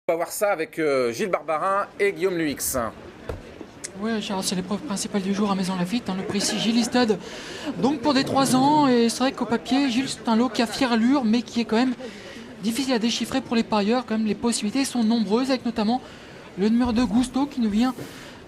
On va voir ça avec Gilles Barbarin et Guillaume Luix. Oui, Charles, c'est l'épreuve principale du jour à Maison Lafitte, le prix Gilles Istad. Donc pour des 3 ans, et c'est vrai qu'au papier, Gilles, c'est un lot qui a fière allure, mais qui est quand même difficile à déchiffrer pour les parieurs. Quand même, les possibilités sont nombreuses, avec notamment le numéro 2 Gusto qui nous vient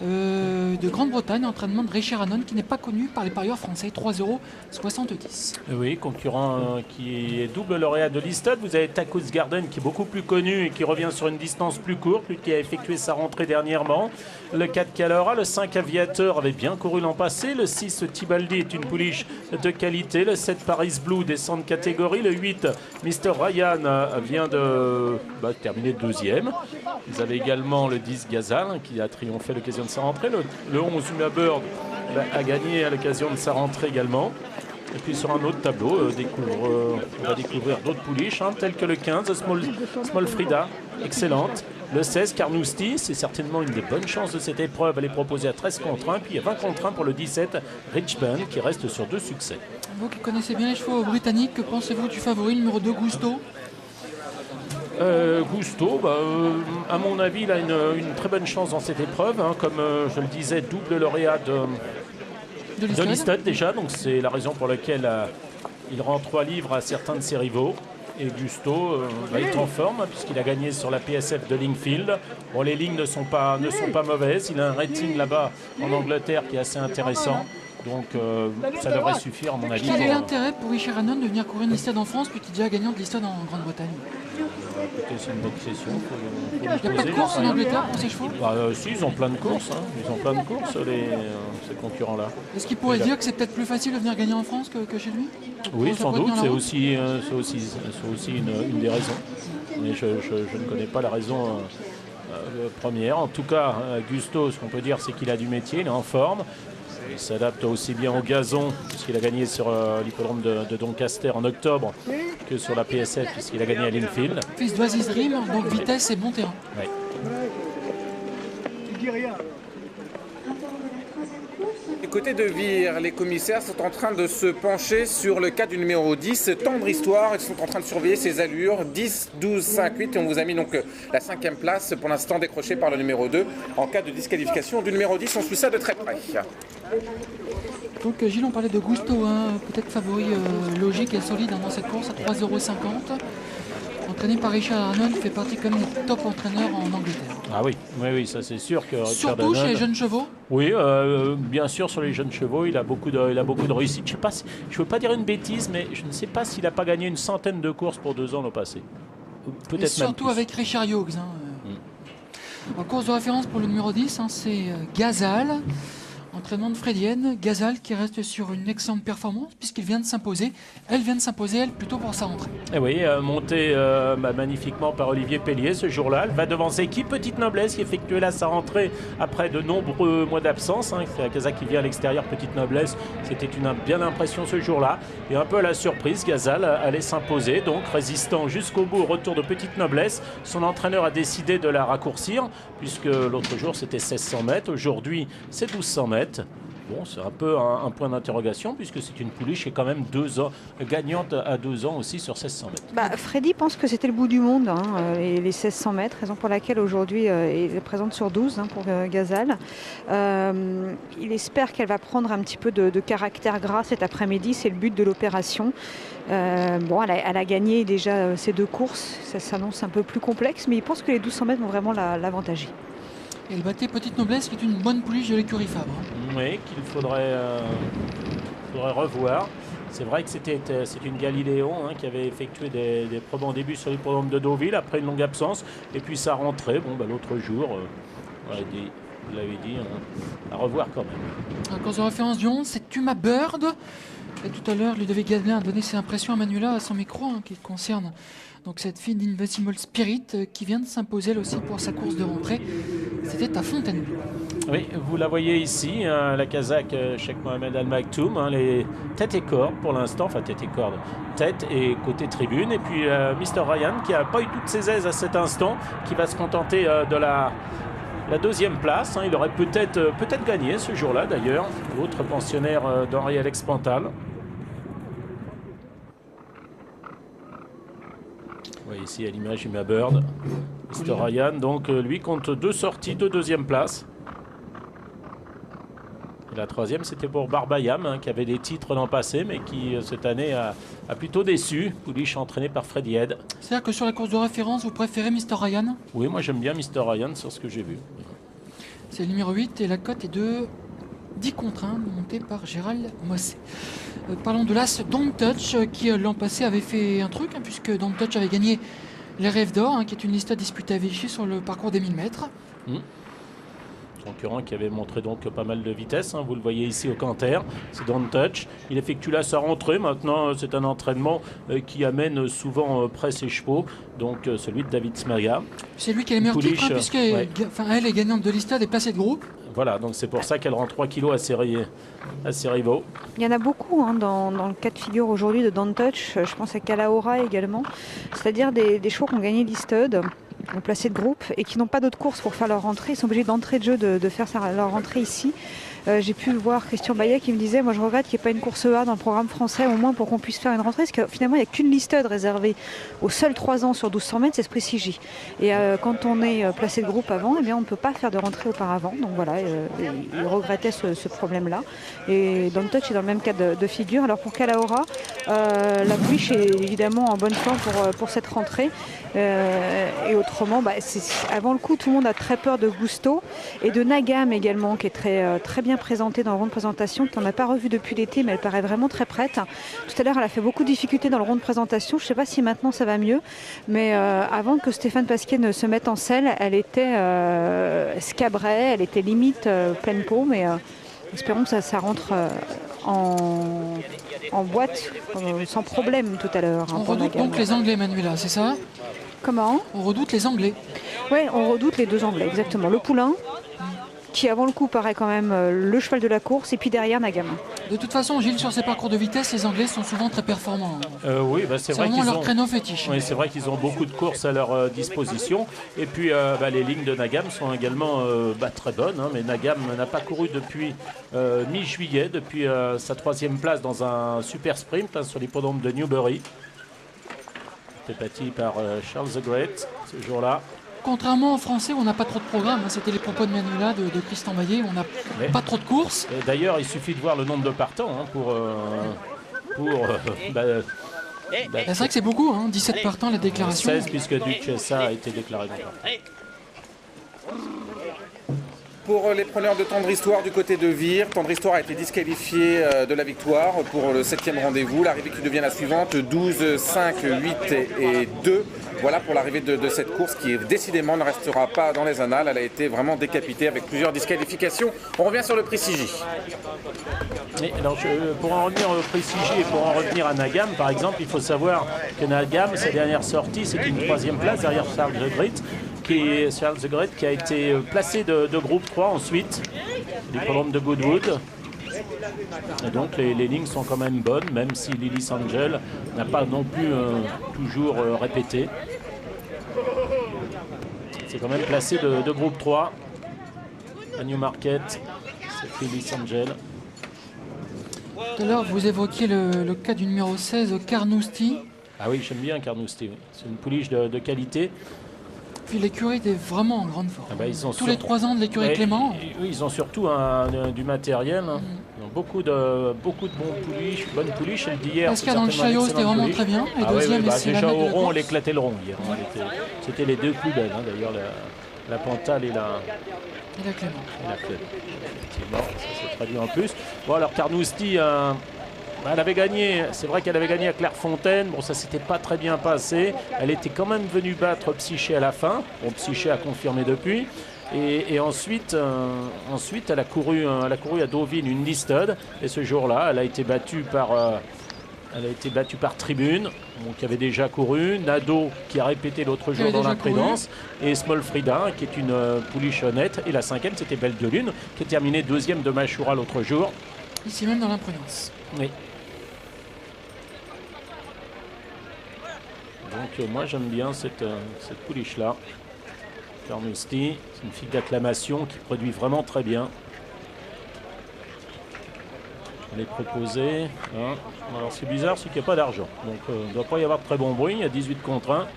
de Grande-Bretagne, entraînement de Richard Hannon, qui n'est pas connu par les parieurs français, 3,70 €. Oui, concurrent qui est double lauréat de l'Istad. Vous avez Tacos Garden qui est beaucoup plus connu et qui revient sur une distance plus courte, lui qui a effectué sa rentrée dernièrement. Le 4 Calora, le 5 Aviator avait bien couru l'an passé. Le 6 Tibaldi est une pouliche de qualité. Le 7 Paris Blue descend de catégorie. Le 8 Mr. Ryan vient de terminer deuxième. Vous avez également le 10 Gazal qui a triomphé à l'occasion de sa rentrée. Le 11 Uma Bird a gagné à l'occasion de sa rentrée également. Et puis sur un autre tableau, on va découvrir d'autres pouliches, telles que le 15 Small Frida, excellente. Le 16 Carnoustie, c'est certainement une des bonnes chances de cette épreuve. Elle est proposée à 13 contre 1. Puis il y a 20 contre 1 pour le 17 Richmond qui reste sur 2 succès. Vous qui connaissez bien les chevaux britanniques, que pensez-vous du favori numéro 2 Gusto? Gusto, à mon avis, il a une très bonne chance dans cette épreuve. Comme je le disais, double lauréat de l'Istad déjà. Donc c'est la raison pour laquelle il rend 3 livres à certains de ses rivaux. Et Gusto est en forme puisqu'il a gagné sur la PSF de Lingfield. Bon, les lignes ne sont pas mauvaises. Il a un rating là-bas en Angleterre qui est assez intéressant. Donc ça devrait suffire à mon avis. Quel est l'intérêt pour Richard Hannon de venir courir une Istad en France puis qui est déjà gagnant de l'Istad en Grande-Bretagne? C'est une bonne question. Il n'y a pas de course en Angleterre pour ces chevaux? Si, ils ont plein de courses. Ils ont plein de courses, ces concurrents-là. Est-ce qu'il pourrait dire que c'est peut-être plus facile de venir gagner en France que chez lui? Oui, sans doute. C'est aussi une des raisons. Mais je ne connais pas la raison première. En tout cas, Gusto, ce qu'on peut dire, c'est qu'il a du métier, il est en forme. Il s'adapte aussi bien au gazon, puisqu'il a gagné sur l'hippodrome de Doncaster en octobre, que sur la PSF, puisqu'il a gagné à Lingfield. Fils d'Oasis Dream, donc vitesse et bon terrain. Oui. Du côté de Vire, les commissaires sont en train de se pencher sur le cas du numéro 10, Tendre Histoire. Ils sont en train de surveiller ses allures, 10, 12, 5, 8. Et on vous a mis donc la 5e place, pour l'instant décrochée par le numéro 2. En cas de disqualification du numéro 10, on suit ça de très près. Donc Gilles, on parlait de Gusto, peut-être favori logique et solide dans cette course à 3,50 €. Entraîné par Richard Hannon, fait partie comme des top entraîneurs en Angleterre. Ah oui, ça c'est sûr que surtout chez les jeunes chevaux. Oui, bien sûr, sur les jeunes chevaux, il a beaucoup de réussite. Je ne veux pas dire une bêtise, mais je ne sais pas s'il n'a pas gagné une centaine de courses pour 2 ans l'an passé. Peut-être surtout même plus. avec Richard Hughes. En course de référence pour le numéro 10, c'est Gazal. Entraînement de Frédienne, Gazal qui reste sur une excellente performance puisqu'il vient de s'imposer. Elle vient de s'imposer, elle, plutôt pour sa rentrée. Et oui, montée magnifiquement par Olivier Pellier ce jour-là. Elle va devant ses équipes. Petite Noblesse qui effectuait là sa rentrée après de nombreux mois d'absence. C'est la Casa qui vient à l'extérieur, Petite Noblesse. C'était une bien impression ce jour-là. Et un peu à la surprise, Gazal allait s'imposer. Donc résistant jusqu'au bout au retour de Petite Noblesse. Son entraîneur a décidé de la raccourcir puisque l'autre jour c'était 1600 mètres. Aujourd'hui c'est 1200 mètres. Bon, c'est un peu un point d'interrogation puisque c'est une pouliche qui est quand même 2 ans, gagnante à 2 ans aussi sur 1600 mètres. Freddy pense que c'était le bout du monde, et les 1600 mètres, raison pour laquelle aujourd'hui il est présente sur 12 pour Gazal. Il espère qu'elle va prendre un petit peu de caractère gras cet après-midi, c'est le but de l'opération. Elle a gagné déjà ces 2 courses, ça s'annonce un peu plus complexe, mais il pense que les 1200 mètres vont vraiment l'avantager. Et elle battait Petite Noblesse qui est une bonne pouliche de l'écurie Fabre. Oui, qu'il faudrait revoir. C'est vrai que c'est une Galiléon qui avait effectué des bons débuts sur l'hippodrome de Deauville après une longue absence. Et puis sa rentrée, l'autre jour, vous l'avez dit, à revoir quand même. En course de référence du 11, c'est Uma Bird. Et tout à l'heure, Ludovic Gadelin a donné ses impressions à Manuela à son micro, qui concerne donc cette fille d'Invincible Spirit qui vient de s'imposer elle aussi pour sa course de rentrée. C'était à Fontainebleau. Oui, vous la voyez ici, la Kazakh Cheikh Mohamed Al Maktoum, les têtes et cordes pour l'instant, enfin tête et cordes, tête et côté tribune. Et puis Mr. Ryan qui n'a pas eu toutes ses aises à cet instant, qui va se contenter de la 2e place. Il aurait peut-être gagné ce jour-là d'ailleurs, l'autre pensionnaire d'Henri-Alex Pantal. Oui, ici à l'image du Bird. Mr. Ryan, donc lui compte 2 sorties de 2e place. Et la 3e, c'était pour Barbayam, hein, qui avait des titres l'an passé, mais qui cette année a plutôt déçu. Pouliche entraîné par Freddy Head. C'est-à-dire que sur la course de référence, vous préférez Mr. Ryan? Oui, moi j'aime bien Mr. Ryan sur ce que j'ai vu. C'est le numéro 8 et la cote est de 10 contre 1, montée par Gérald Mossé. Parlons de l'As Don't Touch, qui l'an passé avait fait un truc, hein, puisque Don't Touch avait gagné les Rêves d'Or, hein, qui est une liste disputée à Vichy sur le parcours des 1000 mètres. Concurrent qui avait montré donc pas mal de vitesse, hein, vous le voyez ici au Canter, c'est Don't Touch. Il effectue là sa rentrée, maintenant c'est un entraînement qui amène souvent près ses chevaux, donc celui de David Smaga. C'est lui qui a les meilleurs titres, hein, puisqu'elle est gagnante de listade et placée de groupe. Voilà, donc c'est pour ça qu'elle rend 3 kilos à ses rivaux. Il y en a beaucoup hein, dans le cas de figure aujourd'hui de Don't Touch. Je pense à Calahorra également. C'est-à-dire des chevaux qui ont gagné l'Easted, ont placé de groupe et qui n'ont pas d'autres courses pour faire leur rentrée. Ils sont obligés d'entrée de jeu de faire leur rentrée ici. J'ai pu voir Christian Bayet qui me disait, moi je regrette qu'il n'y ait pas une course A dans le programme français, au moins pour qu'on puisse faire une rentrée, parce que finalement il n'y a qu'une liste réservée aux seuls 3 ans sur 1200 mètres, c'est ce Prix J. Et quand on est placé de groupe avant, eh bien, on ne peut pas faire de rentrée auparavant. Donc voilà, il regrettait ce problème-là. Et Don't Touch est dans le même cas de figure. Alors pour Calahorra, la Pouliche est évidemment en bonne forme pour cette rentrée. Et autrement, avant le coup, tout le monde a très peur de Gusto et de Nagam également, qui est très bien présentée dans le rond de présentation, qu'on n'a pas revu depuis l'été, mais elle paraît vraiment très prête. Tout à l'heure, elle a fait beaucoup de difficultés dans le rond de présentation. Je ne sais pas si maintenant ça va mieux, mais avant que Stéphane Pasquier ne se mette en selle, elle était scabrée, elle était limite pleine peau, mais espérons que ça rentre en boîte sans problème tout à l'heure. On redoute donc les Anglais, Manuela, c'est ça? Comment? On redoute les Anglais. Oui, on redoute les 2 Anglais, exactement. Le Poulain, qui avant le coup paraît quand même le cheval de la course, et puis derrière Nagam. De toute façon, Gilles, sur ces parcours de vitesse, les Anglais sont souvent très performants. Oui, c'est vrai vraiment qu'ils leur créneau fétiche. Oui, c'est vrai qu'ils ont beaucoup de courses à leur disposition. Et puis les lignes de Nagam sont également très bonnes. Hein, mais Nagam n'a pas couru depuis mi-juillet, depuis sa 3e place dans un super sprint hein, sur l'hippodrome de Newbury. C'était bâti par Charles the Great ce jour-là. Contrairement en français, on n'a pas trop de programme. Hein. C'était les propos de Manuela, de Christian Bayet. On n'a pas trop de courses. D'ailleurs, il suffit de voir le nombre de partants hein, pour c'est vrai que c'est beaucoup, hein, 17 partants la déclaration. 16 puisque Duchessa a été déclaré non partant. Pour les preneurs de Tendre Histoire du côté de Vire, Tendre Histoire a été disqualifié de la victoire pour le 7e rendez-vous. L'arrivée qui devient la suivante, 12, 5, 8 et 2. Voilà pour l'arrivée de cette course qui décidément ne restera pas dans les annales. Elle a été vraiment décapitée avec plusieurs disqualifications. On revient sur le Prix CJ. Alors, pour en revenir au Prix CJ et pour en revenir à Nagam, par exemple, il faut savoir que Nagam, sa dernière sortie, c'est une 3e place derrière Charles the Great. Charles the Great qui a été placé de groupe 3 ensuite, l'hippodrome de Goodwood. Et donc les lignes sont quand même bonnes, même si Lily Angel n'a pas non plus toujours répété. C'est quand même placé de groupe 3 à Newmarket, c'est Lily Angel. Tout à l'heure, vous évoquiez le cas du numéro 16, Carnoustie. Ah oui, j'aime bien Carnoustie, oui. C'est une pouliche de qualité. Puis l'écurie est vraiment en grande forme. Tous les 3 ans de l'écurie Clément. Oui, ils ont surtout du matériel. Hein. Ils ont beaucoup de bonnes pouliches. Celle d'hier, Pascal dans le Chaillot, c'était vraiment très bien. Et deuxième, déjà au rond, on éclatait le rond hier. C'était les 2 plus belles, hein, d'ailleurs, la Pantale et la Clément. Effectivement, ça se traduit en plus. Bon, alors Carnoustie, elle avait gagné, c'est vrai qu'elle avait gagné à Clairefontaine. Bon, ça s'était pas très bien passé. Elle était quand même venue battre Psyché à la fin. Bon, Psyché a confirmé depuis. Et ensuite, elle a couru à Deauville une listed. Et ce jour-là, elle a été battue par Tribune, qui avait déjà couru, Nado qui a répété l'autre jour dans l'imprudence, et Small Frida qui est une pouliche honnête. Et la 5e, c'était Belle de Lune qui a terminé 2e de Mashura l'autre jour. Ici même dans l'imprudence. Oui. Donc moi j'aime bien cette pouliche-là. Carnoustie, c'est une fille d'acclamation qui produit vraiment très bien. Elle est proposée. Hein. Alors c'est bizarre, c'est qu'il n'y a pas d'argent. Donc il ne doit pas y avoir de très bon bruit. Il y a 18 contre 1.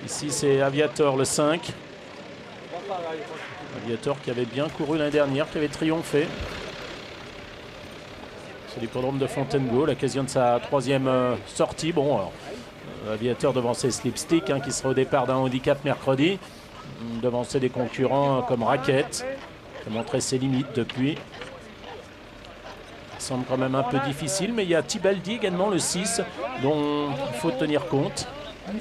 Ici, c'est Aviator, le 5. Aviator qui avait bien couru l'année dernière, qui avait triomphé. C'est l'hippodrome de Fontainebleau, l'occasion de sa 3e sortie. Bon, alors, Aviator devançait Slipstick, qui sera au départ d'un handicap mercredi. Devançait des concurrents comme Racket, qui a montré ses limites depuis. Ça semble quand même un peu difficile, mais il y a Tibaldi également, le 6, dont il faut tenir compte.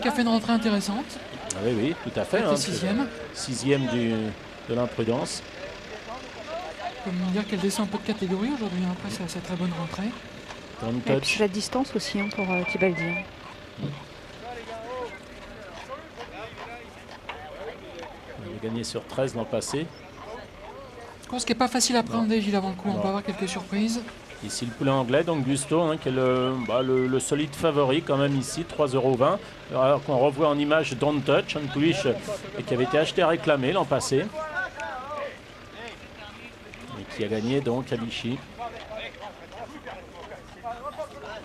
Qui a fait une rentrée intéressante. Ah oui, oui, tout à fait. Hein, 6e. 6e de l'imprudence. On peut me dire qu'elle descend un peu de catégorie aujourd'hui. Après, c'est très bonne rentrée. Et puis la distance aussi pour Tibaldi. Il a gagné sur 13 l'an passé. Ce qui n'est pas facile à appréhender, Gilles, avant le coup. On peut avoir quelques surprises. Ici le poulain anglais, donc Gusto, qui est le solide favori quand même ici, 3,20 €. Alors qu'on revoit en image Don't Touch, une pouliche qui avait été achetée et réclamée l'an passé. Et qui a gagné donc à Vichy.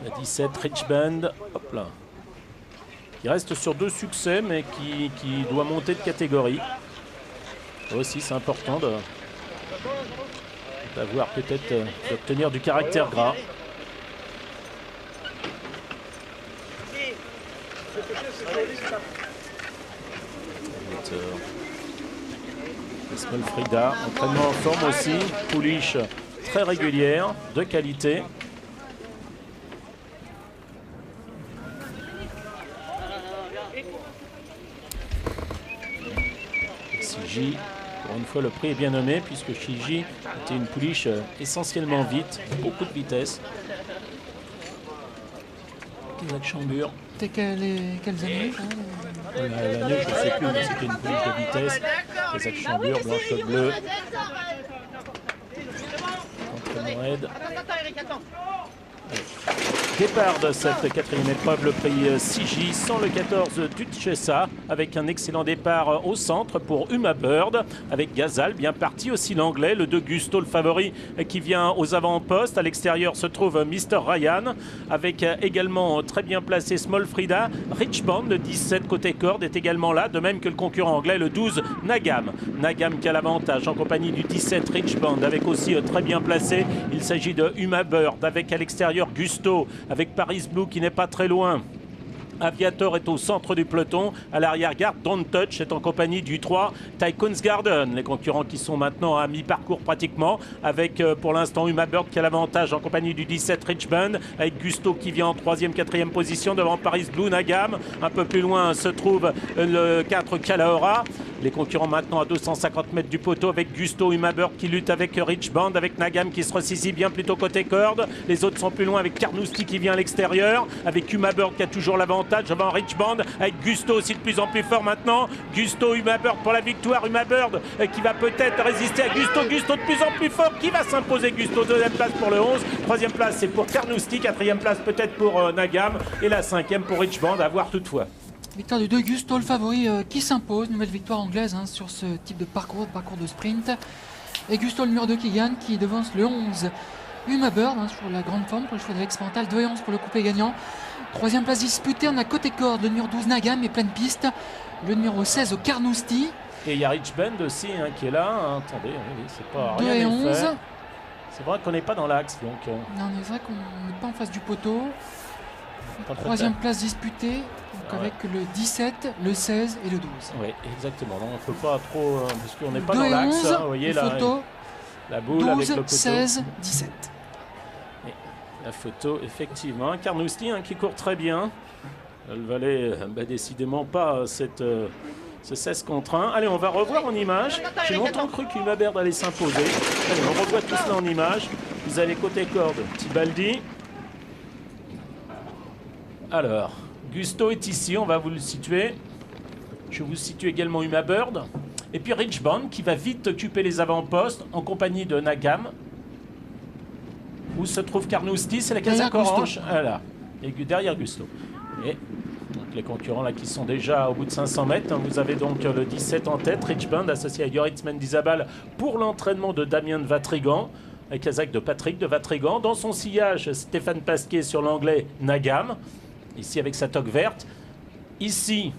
La 17, Rich Band, hop là. Qui reste sur 2 succès, mais qui doit monter de catégorie. Aussi, c'est important d'avoir peut-être d'obtenir du caractère gras. Small Frida, entraînement en forme aussi, pouliche très régulière, de qualité. Shiji, pour une fois le prix est bien nommé puisque Shiji était une pouliche essentiellement vite, beaucoup de vitesse. Isaac Chambure. C'était quelles années L'année, je ne sais plus, mais c'était une pouliche de vitesse. Isaac Chambure, blanche bleue. Entraînement aide. Départ de cette 4e épreuve, le prix 6J sans le 14 Duchessa, avec un excellent départ au centre pour Uma Bird, avec Gazal bien parti, aussi l'anglais, le 2 Gusto le favori qui vient aux avant-postes. À l'extérieur se trouve Mr. Ryan, avec également très bien placé Small Frida. Rich Band, le 17 côté corde, est également là, de même que le concurrent anglais, le 12 Nagam. Nagam qui a l'avantage en compagnie du 17 Rich Band, avec aussi très bien placé. Il s'agit de Uma Bird, avec à l'extérieur Gusto, avec Paris Blue qui n'est pas très loin. Aviator est au centre du peloton. À l'arrière-garde, Don't Touch est en compagnie du 3 Tycoon's Garden. Les concurrents qui sont maintenant à mi-parcours pratiquement, avec pour l'instant Uma Bird qui a l'avantage en compagnie du 17 Rich Band, avec Gusto qui vient en 3e, 4e position devant Paris Blue, Nagam. Un peu plus loin se trouve le 4 Calahorra. Les concurrents maintenant à 250 mètres du poteau, avec Gusto, Uma Bird qui lutte avec Rich Band, avec Nagam qui se ressaisit bien plutôt côté corde. Les autres sont plus loin, avec Carnoustie qui vient à l'extérieur, avec Uma Bird qui a toujours l'avantage devant Rich Band, avec Gusto aussi de plus en plus fort maintenant. Gusto, Uma Bird pour la victoire. Uma Bird qui va peut-être résister à Gusto. Gusto de plus en plus fort, qui va s'imposer. Gusto, 2e place pour le 11. 3e place c'est pour Carnoustie. 4e place peut-être pour Nagam. Et la 5e pour Rich Band, à voir toutefois. Victoire du 2 Gusto, le favori qui s'impose. Nouvelle victoire anglaise sur ce type de parcours de sprint. Et Gusto, le numéro 2 qui gagne, qui devance le 11 Uma Bird sur la grande forme pour le choix de l'Alex Mental. 2 et 11 pour le coupé gagnant. 3e place disputée, on a côté corde le numéro 12 Nagam et pleine piste. Le numéro 16 au Carnoustie. Et il y a Rich Band aussi qui est là. Attendez, c'est pas 2 rien et 11. fait. C'est vrai qu'on n'est pas dans l'axe. Donc, non, c'est vrai qu'on n'est pas en face du poteau. 3e place disputée, donc avec le 17, le 16 et le 12. Oui, exactement. Non, on ne peut pas trop, parce qu'on n'est pas 2 dans et l'axe. 11, Vous voyez là, photo, la boule 12, avec le poteau. 16, 17. Et la photo, effectivement. Carnoustie qui court très bien. Elle valait décidément pas ce 16 contre 1. Allez, on va revoir en image. J'ai longtemps cru qu'Uma Bird allait s'imposer. Allez, on revoit tout cela en image. Vous avez côté corde Tibaldi. Alors, Gusto est ici, on va vous le situer. Je vous situe également Uma Bird. Et puis Rich Band qui va vite occuper les avant-postes en compagnie de Nagam. Où se trouve Carnoustie, c'est la casaque orange. Voilà, et derrière Gusto. Et donc les concurrents là qui sont déjà au bout de 500 mètres. Vous avez donc le 17 en tête, Rich Band associé à Yoritz Mendizabal pour l'entraînement de Damien de Vatrigan. Avec casaque de Patrick de Vatrigan. Dans son sillage, Stéphane Pasquier sur l'anglais Nagam. Ici avec sa toque verte. Ici,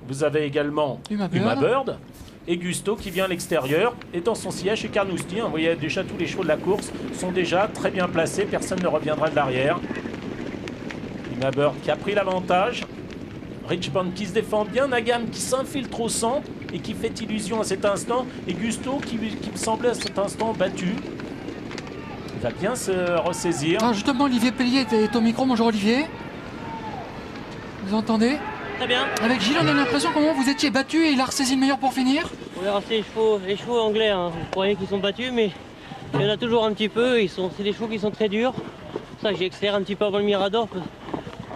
Vous avez également Uma Uma Bird. Bird et Gusto qui vient à l'extérieur et dans son sillage chez Carnoustie. Vous voyez déjà tous les chevaux de la course sont déjà très bien placés, personne ne reviendra de l'arrière. Uma Bird qui a pris l'avantage. Richmond qui se défend bien, Nagam qui s'infiltre au centre et qui fait illusion à cet instant, et Gusto qui me semblait à cet instant battu. Il va bien se ressaisir. Alors justement, Olivier Pellier est au micro. Bonjour Olivier. Vous entendez? Très bien. Avec Gilles, on a l'impression comment vous étiez battu et il a ressaisi le meilleur pour finir. On verra c'est les chevaux anglais. Hein. Vous croyez qu'ils sont battus, mais il y en a toujours un petit peu. C'est des chevaux qui sont très durs. C'est ça que j'ai accéléré un petit peu avant le Mirador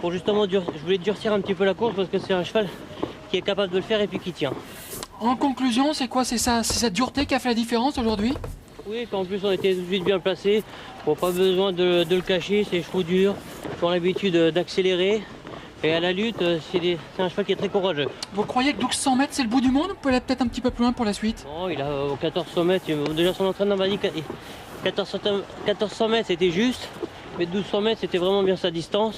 pour justement je voulais durcir un petit peu la course parce que c'est un cheval qui est capable de le faire et puis qui tient. En conclusion, c'est quoi? C'est sa dureté qui a fait la différence aujourd'hui? Oui, puis en plus on était tout de suite bien placés. Bon, pas besoin de le cacher. C'est des chevaux durs qui ont l'habitude d'accélérer. Et à la lutte, c'est un cheval qui est très courageux. Vous croyez que 1200 mètres c'est le bout du monde? On peut aller peut-être un petit peu plus loin pour la suite? Non, il a au 1400 mètres. Déjà son entraîneur m'a dit que 1400 mètres c'était juste. Mais 1200 mètres c'était vraiment bien sa distance.